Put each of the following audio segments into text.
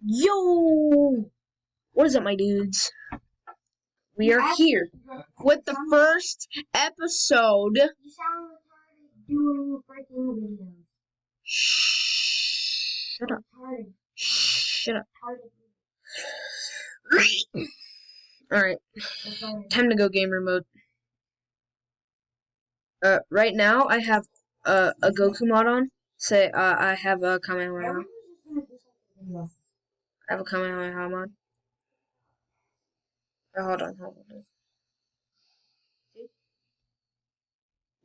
Yo! What is up, my dudes? We are here with the first episode. You sound retarded doing freaking videos. Shut up. Retarded. Shut up. Retarded. Alright, Retarded. time to go gamer mode. Right now I have a Goku mod on. Say, I have a Kamehameha. I have a Kamehameha mod. Hold on.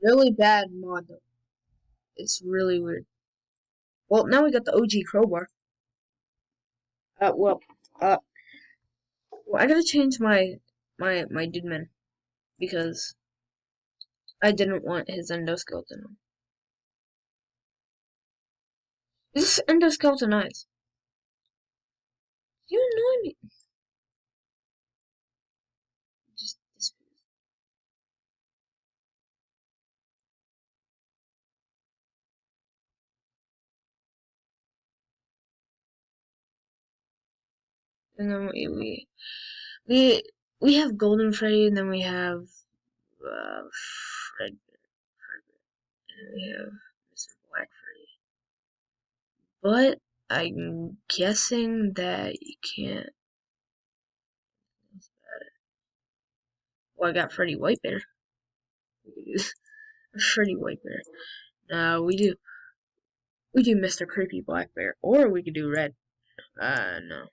Really bad mod though. It's really weird. Well, now we got the OG crowbar. Well, I gotta change my Didman because I didn't want his endoskeleton on. This endoskeleton eyes. You annoy me. Just this. And then we have Golden Freddy, and then we have Fred, and we have Mr. Black Freddy. But I'm guessing that you can't. Well, I got Freddy White Bear. Freddy White Bear. No, we do Mr. Creepy Black Bear, or we could do Red. No.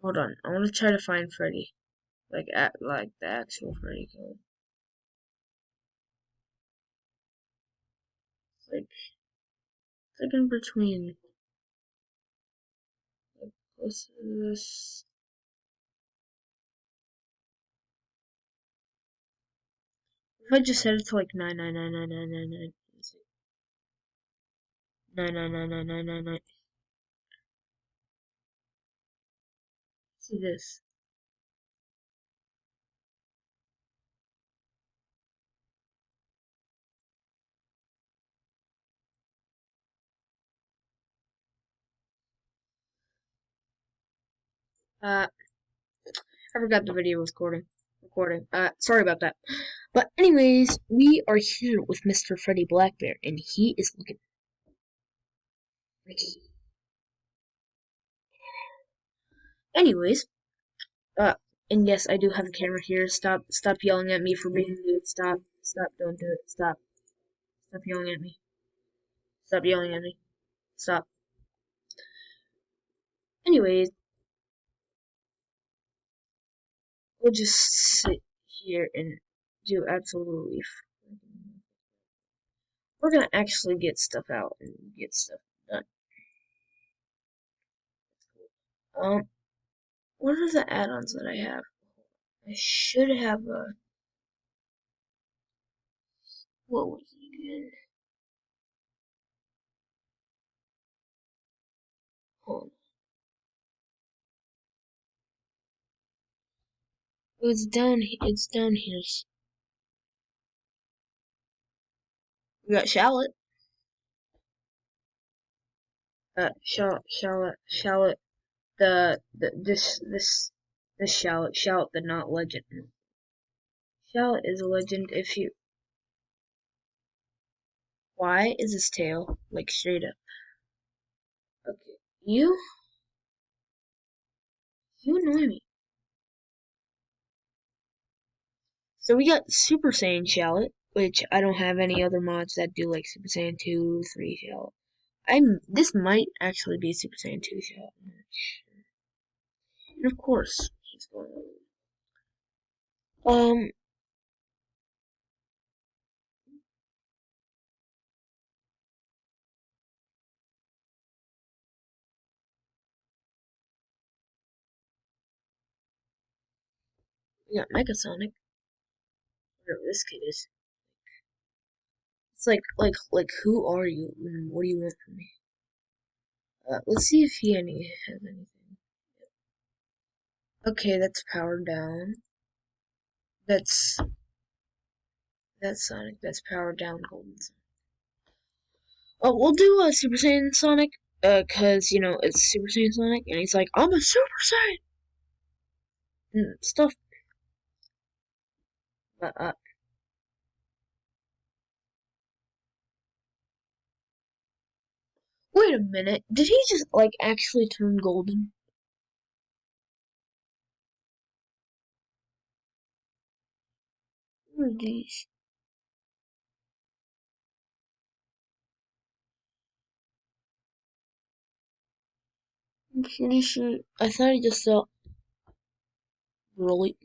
Hold on, I want to try to find Freddy, like the actual Freddy code. It's like in between. Like close to this. If I just set it to like 9999999, 9999999. See this. I forgot the video was recording. Sorry about that. But anyways, we are here with Mr. Freddy Blackbear, and he is looking freaky. Anyways, and yes, I do have a camera here. Stop yelling at me for being nude. Stop, don't do it. Stop yelling at me. Stop yelling at me. Stop. Anyways, we'll just sit here and do absolutely. We're gonna actually get stuff out and get stuff done. What are the add-ons that I have? I should have a. What was it again? Hold on. It's down here. We got Shallot. Shallot. This Shallot, the not legend. Shallot is a legend if you. Why is his tail like straight up? Okay, you annoy me. So we got Super Saiyan Shallot, which I don't have any other mods that do like Super Saiyan 2, 3 Shallot. This might actually be Super Saiyan 2 Shallot. And of course, he's going on. We got Mega Sonic. Whatever this kid is. It's like, who are you? And what do you want from me? Let's see if he has anything. Okay, that's powered down. That's Sonic. That's powered down Golden Sonic. Oh, we'll do a Super Saiyan Sonic cause you know it's Super Saiyan Sonic, and he's like, I'm a Super Saiyan and stuff. But wait a minute, did he just like actually turn golden? What are these? I'm pretty sure. I thought he just saw. Really?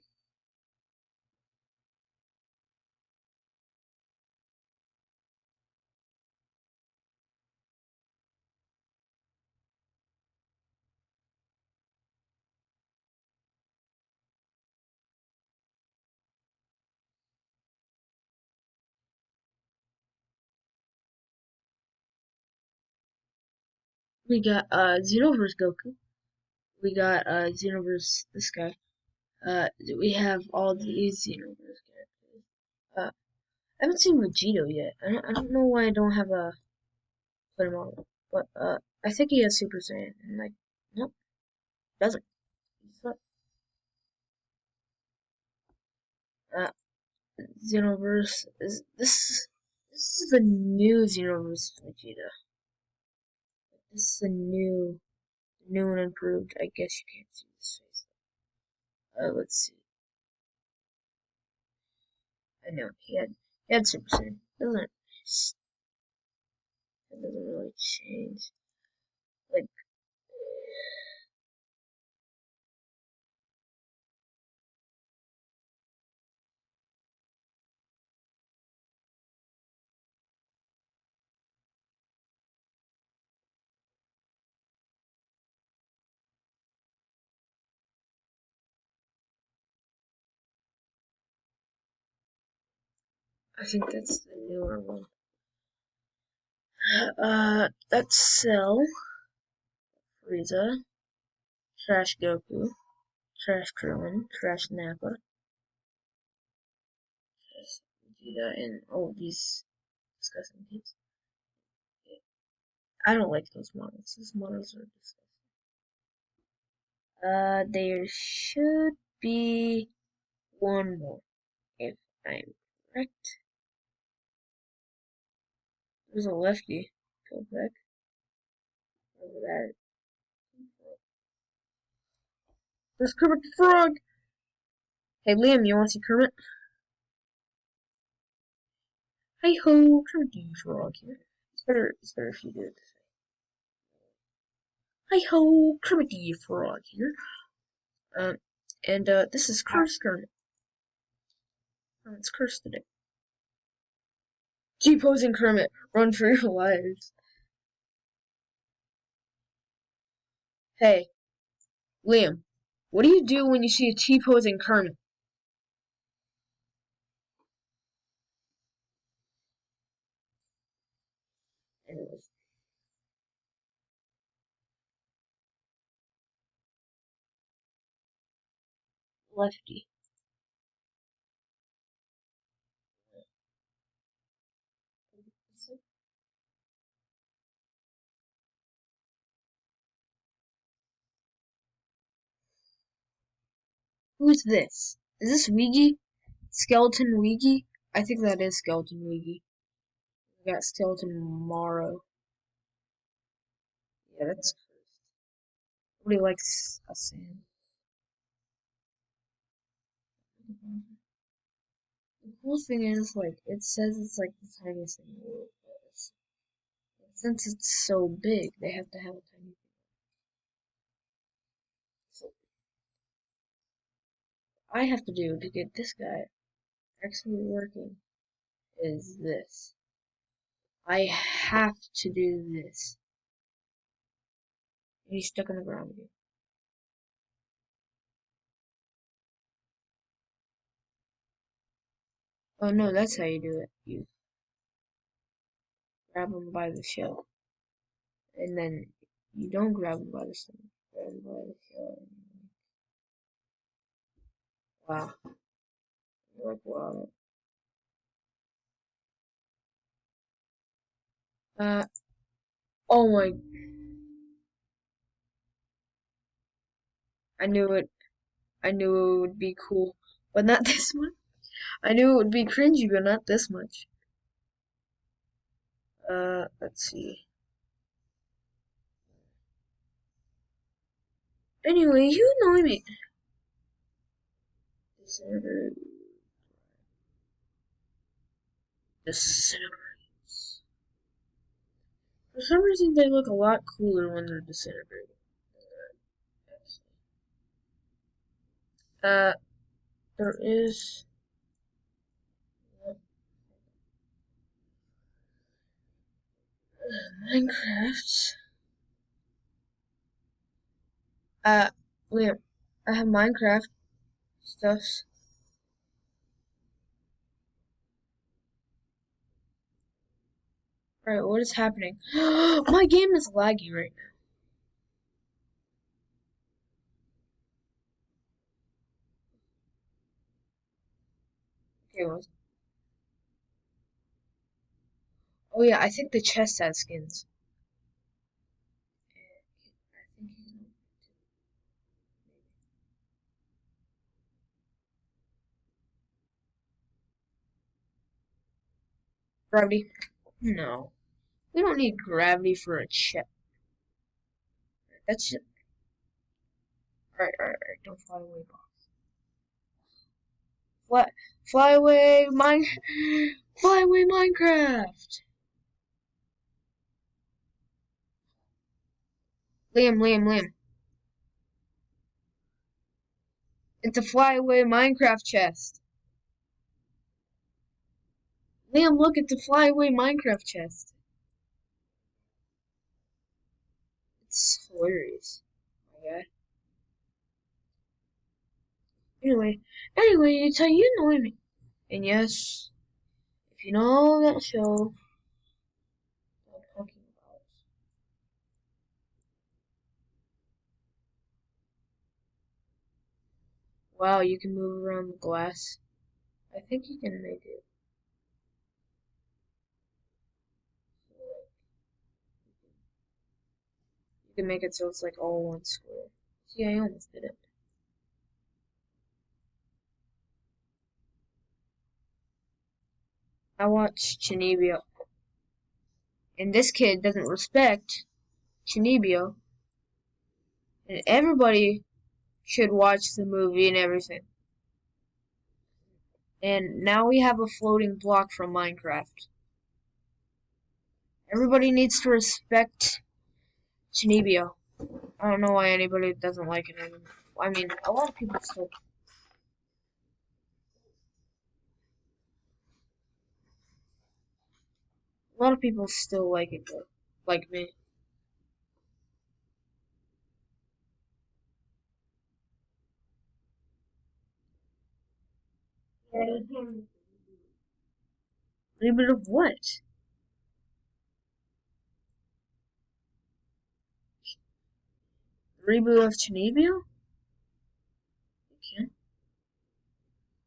We got Xenoverse Goku. We got Xenoverse this guy. We have all these Xenoverse characters. I haven't seen Vegito yet. I don't know why I don't have a put him on, but I think he has Super Saiyan. And like, nope, doesn't. He's not. Uh, Xenoverse is this. This is the new Xenoverse Vegeta. This is the new and improved. I guess you can't see his face. Let's see. I know he had Super Saiyan. It doesn't really change. Like I think that's the newer one. That's Cell, Frieza, Trash Goku, Trash Krillin, Trash Nappa, Trash Vegeta, and all these disgusting kids. I don't like those models. Those models are disgusting. There should be one more, if I'm correct. There's a lefty. Go back over that. There's Kermit the Frog. Hey Liam, you want to see Kermit? Hey ho, Kermit the Frog here. It's better if you do it this way. Hey ho, Kermit the Frog here. Um, and this is cursed Kermit. It's cursed today. T-posing Kermit, run for your lives. Hey, Liam, what do you do when you see a T-posing Kermit? Anyways, Lefty. Who's this? Is this Wiggy? Skeleton Wiggy? I think that is Skeleton Wiggy. We got Skeleton Morrow. Yeah, that's cursed. Nobody likes a Sam. The cool thing is, like, it says it's like the tiniest thing in the world, but since it's so big, they have to have a tiny thing. So, what I have to do to get this guy actually working is this. I have to do this. And he's stuck on the ground again. Oh no, that's how you do it. You grab him by the shell. And then you don't grab him by the shell. Grab him by the shell. Wow. You're like, wow. Uh, oh my. I knew it. I knew it would be cool, but not this much. I knew it would be cringy, but not this much. Let's see. Anyway, you know me. Disintegrates. For some reason, they look a lot cooler when they're disintegrating. Uh, there is Minecraft. Uh, Liam, I have Minecraft stuffs. Right, what is happening? My game is laggy right now. Okay, well, oh yeah, I think the chest has skins. I think he's gravity. No, we don't need gravity for a chest. That's just, alright. Don't fly away, boss. Fly, fly away, fly away, Minecraft. Liam. It's a fly away Minecraft chest. Liam, look, it's a fly away Minecraft chest. It's hilarious. Oh my god. Anyway, it's how you know me. And yes, if you know that show that I'm talking about. Wow, you can move around the glass. I think you can make it. You can make it so it's like all one square. See, I almost did it. I watch Chinibio, and this kid doesn't respect Chinibio, and everybody should watch the movie and everything. And now we have a floating block from Minecraft. Everybody needs to respect Chinibio. I don't know why anybody doesn't like it anymore. I mean, a lot of people still. A lot of people still like it, though. Like me. Reboot of what? Reboot of Chinibio? You can't.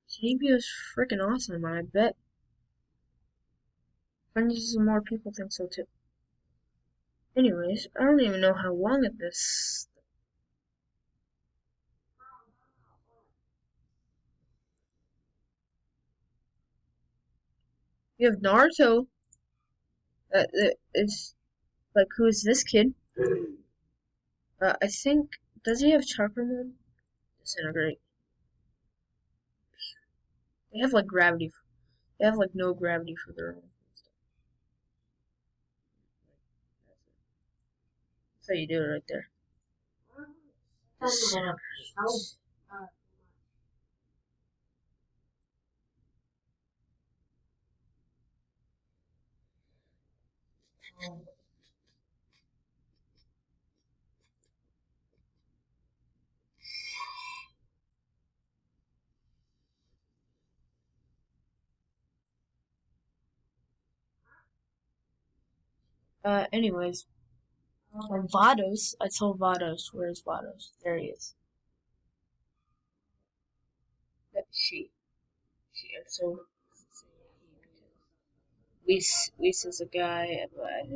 Chinibio is freaking awesome, and I bet hundreds of more people think so too. Anyways, I don't even know how long it this. You have Naruto. It's like, who is this kid? I think, does he have chakra mode? Disintegrate. They have like gravity. They have like no gravity for their own stuff. That's how you do it right there. Disintegrate. Anyways, Vados. I told Vados. Where's Vados? There he is. That she. I'm so. Weiss is a guy, but